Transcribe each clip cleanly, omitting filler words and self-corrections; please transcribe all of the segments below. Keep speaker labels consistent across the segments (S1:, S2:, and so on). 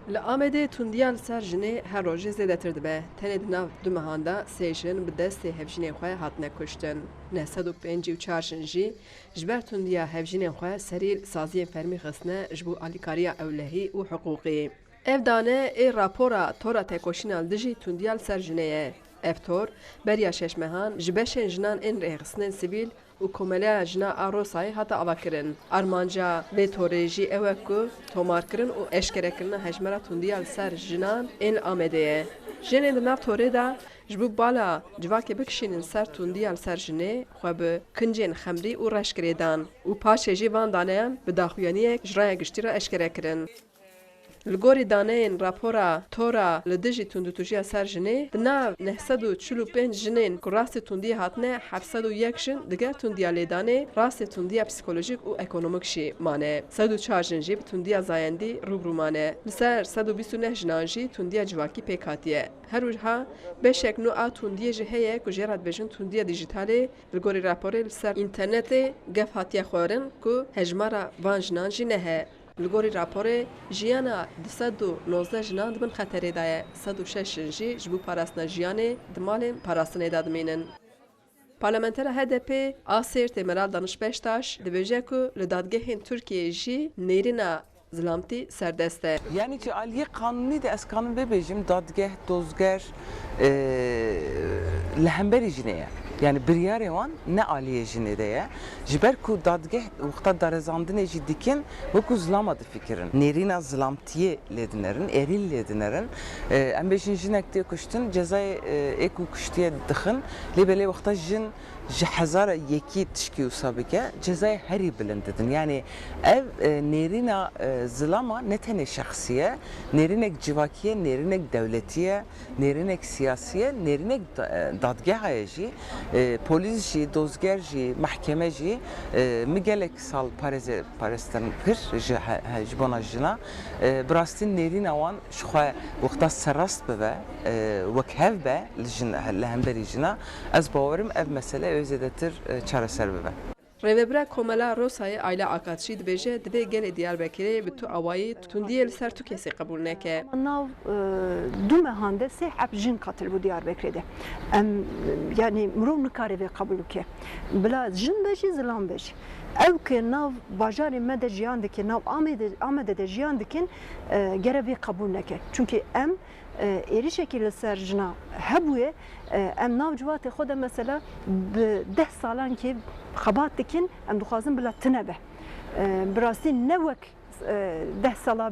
S1: Li Amedê tundiya li ser jinê her rojê zêdetir dibe. Tenê di nav du mehan de sê jin bi destê hevjînên xwe hatine kuştin. 954 jin jî ji ber tundiya hevjînên xwe serî saziyên fermî xistine ji bo alîkariya ewlehî û hiqûqî. Ev dane ê rapora tora têkoşîna li dijî tundiya li ser jinê ye. Ev tor beriya şeş mehan ji beşên jinan ên rêxistinên sivîl û komeleya jina a Rosayê hata avakirin. Armanca vê torê jî ew e ku tomarkirin û eşkerekirina hejmera tundiya li ser jinan ên li Amedê ye. Jinên di nav torê de ji bo bala civakê bikişînin ser tundiya li ser jinê xwe bi kincên xemrî û reşkirê dan û paşê jî van daneyan bi daxuyaniyek ji raya giştî re eşkere kirin. Li gorî daneyên rapora tora li dijî tundûtujiya ser jinê, di nav 945 jinên ku rastê tundiyê hatine 701 jin diger tundiya lêdanê, rastê tundiya psikolojîk û ekonomik jî mane. 104 jin jî bi tundiya zayendî rûbirû mane. Li ser 129 jinan jî tundiya civakî pêk hatiye. Her wiha beşek nû a tundiyê jî heye ku jê re dibêjin tundiya dijîtalê li gorî raporê li ser înternetê gef hatiye xwarin ku hejmara van jinan jî nehe. Li gorî raporê jiyana 219 jinan dibin xeterê de ye. 106 jin jî ji bo parastina jiyanê di malên parastinê de dimînin. Parlamentera HDP a Sêrtê Meral Danişbeştaş dibêje ku li dadgehên Tirkiyeyê jî nêrîna zilamtî serdest e.
S2: Yani ki aliye kanuni de ez kanun bebejim dadgeh dozger lehemberi jineye. Yani bir yer wan ne aliye jinedeye. Jiber ku dadgeh vaqta darezandine jî dikin ve ku zlamadı fikirin. Nerina zlamtiye ledinerin, eril ledinerin. Em beşin jinek diye kuştun cezayı eku kuştiye dixin. Lebele vaqta jin ji hezara yekî tişkî û sabike cezayı herî bilind didin. Yani ev nerîna zilama ne tenê şexsiye, nêrînek civakiye, nêrînek devletiye, nêrînek siyasiye, nêrînek dadgehaya jî, polis jî, dozger jî, mahkeme jî mi gelek sal parestin kir ji bona jina. Bi rastî nêrîna wan ji xwe wexta serrast bibe, wek hev be li hemberî jina. Ez bawerim ev mesele özdetir çareser bibe.
S1: Rêvebera Komela Rosayê Ayla Akatşî dibêje divê gelê Diyarbekirê bi tu awayî tundiyê li ser tu kesê qebûl neke.
S3: Nav du mehan de sê hep jin qatil bû Diyarbekirê de. Em yani mirov nikare vê qebûl bike. Bila jin be jî zilam be jî. Ew ke nav bajarê me de jiyan dikin, nav Amedê de jiyan dikin, gere vê qebûl neke. Çünkü em êrî şekilde ser jina hebûye em nav civatê xwe de mesela bi 10 salan ki xebat dikin em dixwazin bila tune be. Bi rastî ne wek 10 sala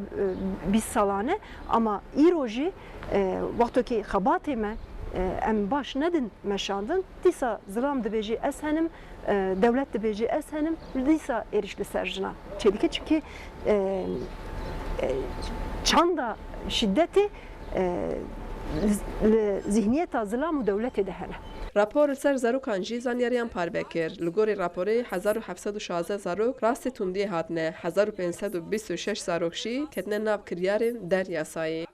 S3: 20 salane ama îro jî wextekî xebatê me em baş nedin meşandin dîsa zilam dibêjî ez henim devlet dibêjî ez henim dîsa êriş li ser jina çêdike çünkü çanda şiddetê zihniyeta zilam û devletê de hene.
S1: Rapor li ser zarokan jî zanyariyan parve kir. Li gorî raporê 1716 zarok rastê tundiyê hatine, 1526 zarok jî ketine nav kiryarên deryasayê.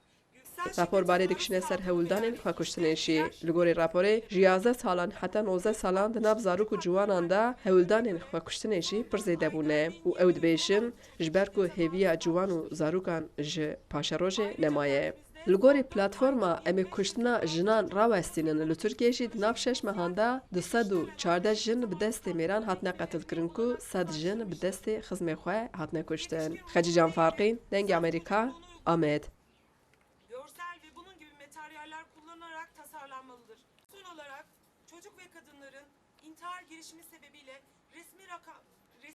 S1: Rapor barê dikişine ser hewildanên xwekuştinê jî. Li gorî raporê ji 11 salan heta 19 salan di nav zarok û ciwanan de hewildanên xwekuştinê jî pir zêde bûne û ew dibêjin ji ber ku hêviya ciwan û zarokan ji paşerojê nemaye. Li gorî platforma em ê kuştina jinan rawestînin li Tirkiyeyê jî di nav 6 mehan de 214 jin bi destê mêran hatine qetilkirin ku 100 jin bi destê xizmê xwe hatine kuştin. Xecî Canfarqîn, Dengê Amerîka, Amed.
S4: Görsel ve bunun gibi materyaller kullanılarak tasarlanmalıdır. Son olarak çocuk ve kadınların intihar girişimi sebebiyle resmi rakam